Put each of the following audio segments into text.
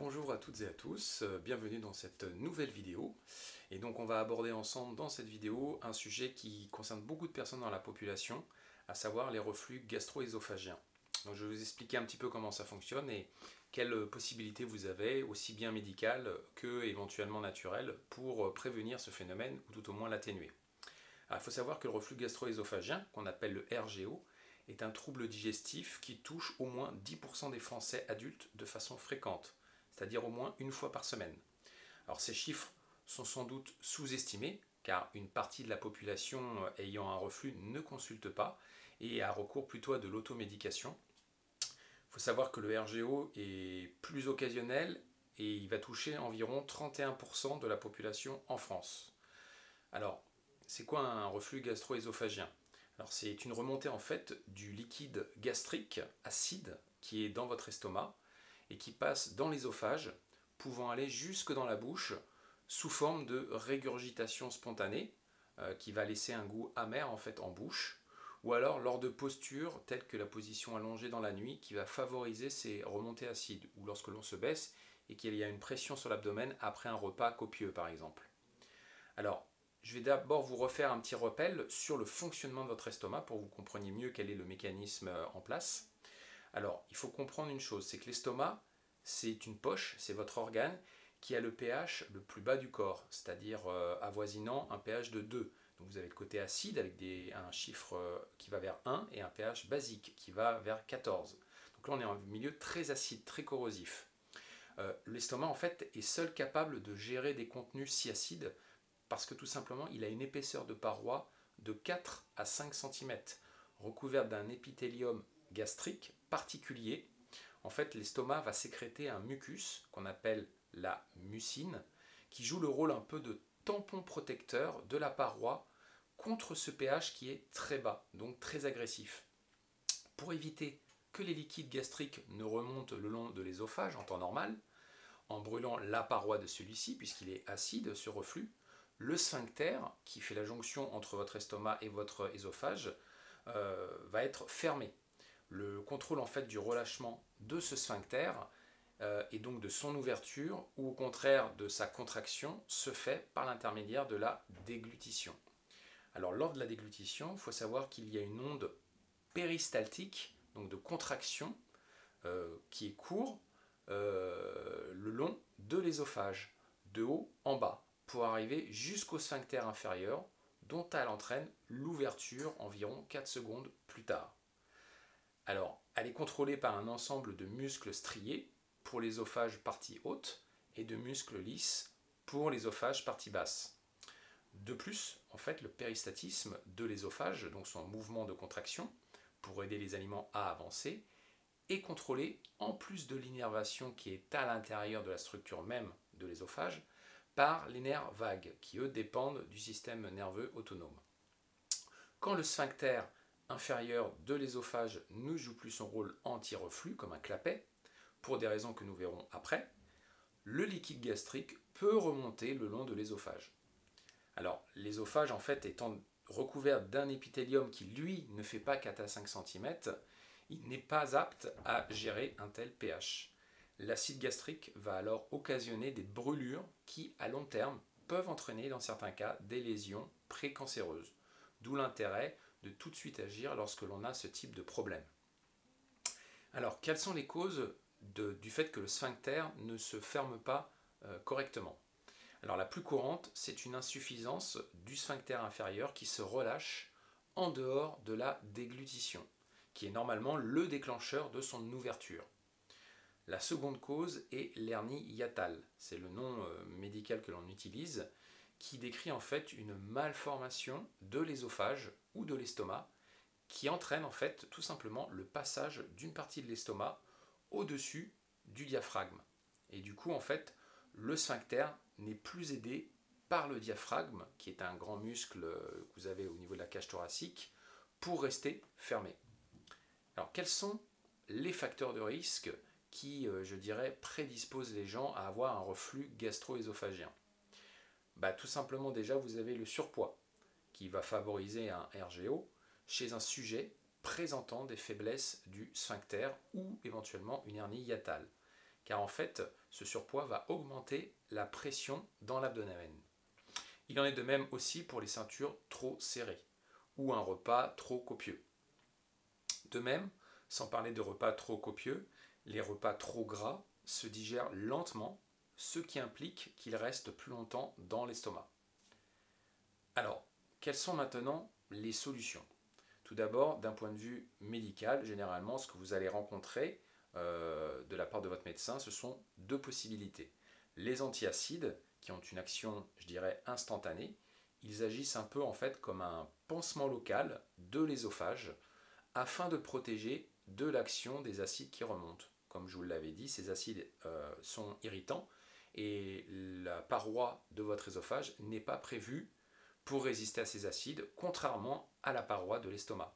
bonjour à toutes et à tous, bienvenue dans cette nouvelle vidéo. Et donc on va aborder ensemble dans cette vidéo un sujet qui concerne beaucoup de personnes dans la population, à savoir les reflux gastro-ésophagiens. Donc je vais vous expliquer un petit peu comment ça fonctionne et quelles possibilités vous avez, aussi bien médicales que éventuellement naturelles, pour prévenir ce phénomène ou tout au moins l'atténuer. Alors, il faut savoir que le reflux gastro-ésophageien, qu'on appelle le RGO, est un trouble digestif qui touche au moins 10% des Français adultes de façon fréquente, c'est-à-dire au moins une fois par semaine. Alors ces chiffres sont sans doute sous-estimés, car une partie de la population ayant un reflux ne consulte pas et a recours plutôt à de l'automédication. Il faut savoir que le RGO est plus occasionnel et il va toucher environ 31% de la population en France. Alors, c'est quoi un reflux gastro-œsophagien? Alors, c'est une remontée en fait du liquide gastrique acide qui est dans votre estomac et qui passe dans l'ésophage, pouvant aller jusque dans la bouche sous forme de régurgitation spontanée qui va laisser un goût amer en fait en bouche, ou alors lors de postures telles que la position allongée dans la nuit qui va favoriser ces remontées acides, ou lorsque l'on se baisse et qu'il y a une pression sur l'abdomen après un repas copieux par exemple. Alors, je vais d'abord vous refaire un petit rappel sur le fonctionnement de votre estomac pour que vous compreniez mieux quel est le mécanisme en place. Alors, il faut comprendre une chose, c'est que l'estomac, c'est une poche, c'est votre organe qui a le pH le plus bas du corps, c'est-à-dire avoisinant un pH de 2. Donc vous avez le côté acide avec un chiffre qui va vers 1 et un pH basique qui va vers 14. Donc là, on est en milieu très acide, très corrosif. L'estomac, en fait, est seul capable de gérer des contenus si acides parce que tout simplement, il a une épaisseur de paroi de 4 à 5 cm, recouverte d'un épithélium gastrique particulier. En fait, l'estomac va sécréter un mucus qu'on appelle la mucine, qui joue le rôle un peu de tampon protecteur de la paroi contre ce pH qui est très bas, donc très agressif. Pour éviter que les liquides gastriques ne remontent le long de l'ésophage en temps normal, en brûlant la paroi de celui-ci, puisqu'il est acide, ce reflux, le sphincter, qui fait la jonction entre votre estomac et votre œsophage, va être fermé. Le contrôle en fait du relâchement de ce sphincter et donc de son ouverture ou au contraire de sa contraction se fait par l'intermédiaire de la déglutition. Alors lors de la déglutition, il faut savoir qu'il y a une onde péristaltique, donc de contraction, qui est court le long de l'ésophage, de haut en bas, pour arriver jusqu'au sphincter inférieur, dont elle entraîne l'ouverture environ 4 secondes plus tard. Alors, elle est contrôlée par un ensemble de muscles striés pour l'ésophage partie haute et de muscles lisses pour l'ésophage partie basse. De plus, en fait, le péristatisme de l'ésophage, donc son mouvement de contraction, pour aider les aliments à avancer, est contrôlé, en plus de l'innervation qui est à l'intérieur de la structure même de l'ésophage, par les nerfs vagues, qui eux dépendent du système nerveux autonome. Quand le sphincter inférieur de l'ésophage ne joue plus son rôle anti-reflux, comme un clapet, pour des raisons que nous verrons après, le liquide gastrique peut remonter le long de l'ésophage. Alors, l'ésophage, en fait, étant recouvert d'un épithélium qui, lui, ne fait pas 4 à 5 cm, il n'est pas apte à gérer un tel pH. L'acide gastrique va alors occasionner des brûlures qui, à long terme, peuvent entraîner dans certains cas des lésions précancéreuses. D'où l'intérêt de tout de suite agir lorsque l'on a ce type de problème. Alors, quelles sont les causes du fait que le sphincter ne se ferme pas correctement? Alors, la plus courante, c'est une insuffisance du sphincter inférieur qui se relâche en dehors de la déglutition, qui est normalement le déclencheur de son ouverture. La seconde cause est l'hernie hiatale, c'est le nom médical que l'on utilise, qui décrit en fait une malformation de l'ésophage ou de l'estomac qui entraîne en fait tout simplement le passage d'une partie de l'estomac au-dessus du diaphragme. Et du coup en fait le sphincter n'est plus aidé par le diaphragme, qui est un grand muscle que vous avez au niveau de la cage thoracique, pour rester fermé. Alors quels sont les facteurs de risque qui, je dirais, prédisposent les gens à avoir un reflux gastro-œsophagien? Tout simplement déjà vous avez le surpoids qui va favoriser un RGO chez un sujet présentant des faiblesses du sphincter ou éventuellement une hernie hiatale, car en fait, ce surpoids va augmenter la pression dans l'abdomen. Il en est de même aussi pour les ceintures trop serrées ou un repas trop copieux. De même, sans parler de repas trop copieux, les repas trop gras se digèrent lentement, ce qui implique qu'ils restent plus longtemps dans l'estomac. Alors, quelles sont maintenant les solutions? Tout d'abord, d'un point de vue médical, généralement, ce que vous allez rencontrer de la part de votre médecin, ce sont deux possibilités. Les antiacides, qui ont une action, je dirais, instantanée, ils agissent un peu en fait comme un pansement local de l'ésophage afin de protéger de l'action des acides qui remontent. Comme je vous l'avais dit, ces acides sont irritants et la paroi de votre œsophage n'est pas prévue pour résister à ces acides, contrairement à la paroi de l'estomac.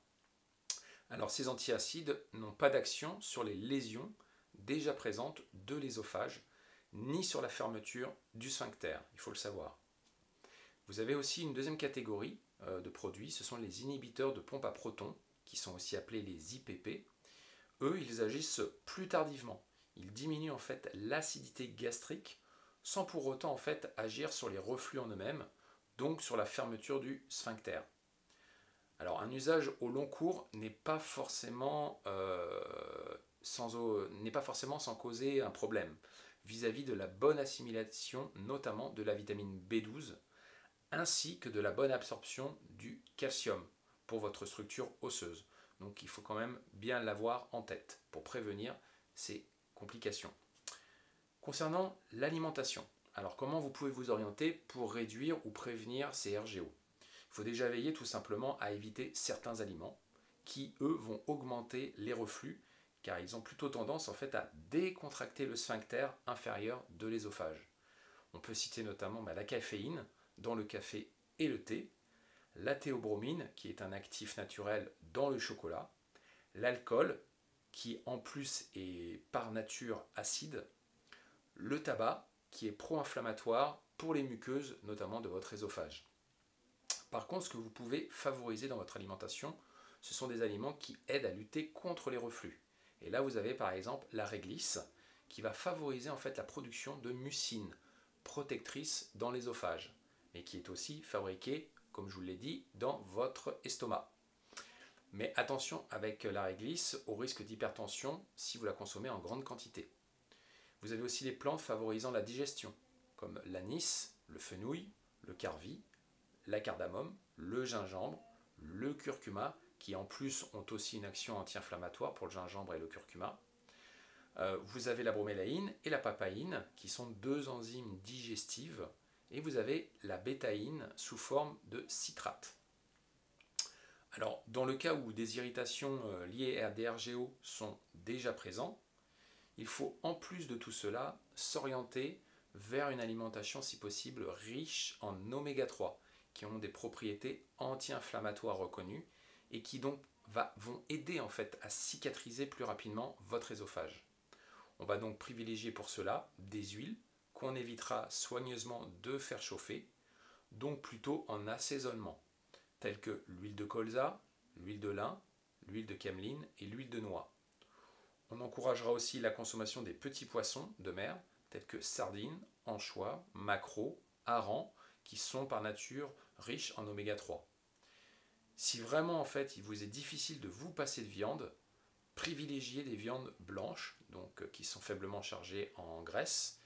Alors ces antiacides n'ont pas d'action sur les lésions déjà présentes de l'ésophage, ni sur la fermeture du sphincter, il faut le savoir. Vous avez aussi une deuxième catégorie de produits, ce sont les inhibiteurs de pompe à protons, qui sont aussi appelés les IPP. Eux, ils agissent plus tardivement. Ils diminuent en fait l'acidité gastrique sans pour autant en fait agir sur les reflux en eux-mêmes, donc sur la fermeture du sphincter. Alors un usage au long cours n'est pas forcément sans causer un problème vis-à-vis de la bonne assimilation, notamment de la vitamine B12, ainsi que de la bonne absorption du calcium pour votre structure osseuse. Donc il faut quand même bien l'avoir en tête pour prévenir ces complications. Concernant l'alimentation, alors comment vous pouvez vous orienter pour réduire ou prévenir ces RGO? Il faut déjà veiller tout simplement à éviter certains aliments qui, eux, vont augmenter les reflux car ils ont plutôt tendance en fait à décontracter le sphincter inférieur de l'ésophage. On peut citer notamment la caféine dans le café et le thé, la théobromine qui est un actif naturel dans le chocolat, l'alcool qui en plus est par nature acide, le tabac qui est pro-inflammatoire pour les muqueuses notamment de votre œsophage. Par contre, ce que vous pouvez favoriser dans votre alimentation, ce sont des aliments qui aident à lutter contre les reflux. Et là, vous avez par exemple la réglisse qui va favoriser en fait la production de mucine protectrice dans l'œsophage, mais qui est aussi fabriquée, comme je vous l'ai dit, dans votre estomac. Mais attention avec la réglisse au risque d'hypertension si vous la consommez en grande quantité. Vous avez aussi les plantes favorisant la digestion, comme l'anis, le fenouil, le carvi, la cardamome, le gingembre, le curcuma, qui en plus ont aussi une action anti-inflammatoire pour le gingembre et le curcuma. Vous avez la bromélaïne et la papaïne, qui sont deux enzymes digestives, et vous avez la bétaïne sous forme de citrate. Alors, dans le cas où des irritations liées à des RGO sont déjà présentes, il faut en plus de tout cela s'orienter vers une alimentation si possible riche en oméga 3 qui ont des propriétés anti-inflammatoires reconnues et qui donc vont aider en fait à cicatriser plus rapidement votre œsophage. On va donc privilégier pour cela des huiles qu'on évitera soigneusement de faire chauffer, donc plutôt en assaisonnement, telles que l'huile de colza, l'huile de lin, l'huile de cameline et l'huile de noix. On encouragera aussi la consommation des petits poissons de mer, tels que sardines, anchois, maquereaux, harengs, qui sont par nature riches en oméga 3. Si vraiment en fait il vous est difficile de vous passer de viande, privilégiez des viandes blanches, donc qui sont faiblement chargées en graisse,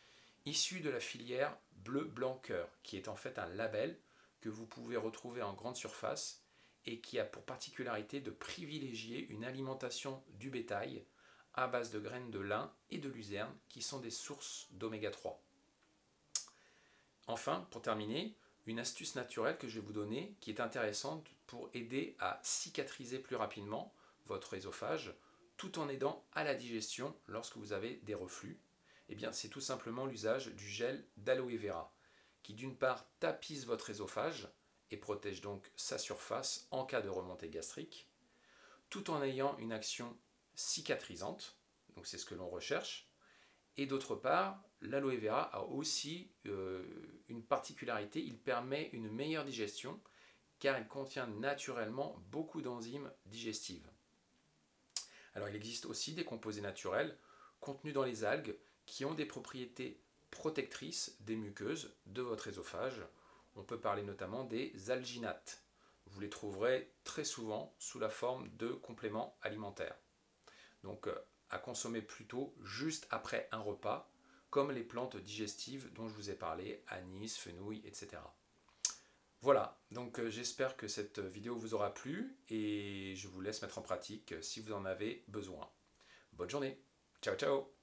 issues de la filière bleu blanc cœur, qui est en fait un label que vous pouvez retrouver en grande surface et qui a pour particularité de privilégier une alimentation du bétail à base de graines de lin et de luzerne qui sont des sources d'oméga 3. Enfin, pour terminer, une astuce naturelle que je vais vous donner qui est intéressante pour aider à cicatriser plus rapidement votre œsophage tout en aidant à la digestion lorsque vous avez des reflux, eh bien c'est tout simplement l'usage du gel d'aloe vera qui d'une part tapisse votre œsophage et protège donc sa surface en cas de remontée gastrique, tout en ayant une action cicatrisante, donc c'est ce que l'on recherche, et d'autre part, l'aloe vera a aussi une particularité, il permet une meilleure digestion car il contient naturellement beaucoup d'enzymes digestives. Alors il existe aussi des composés naturels contenus dans les algues qui ont des propriétés protectrices des muqueuses de votre œsophage. On peut parler notamment des alginates. Vous les trouverez très souvent sous la forme de compléments alimentaires. Donc à consommer plutôt juste après un repas, comme les plantes digestives dont je vous ai parlé, anis, fenouil, etc. Voilà, donc j'espère que cette vidéo vous aura plu et je vous laisse mettre en pratique si vous en avez besoin. Bonne journée, ciao ciao.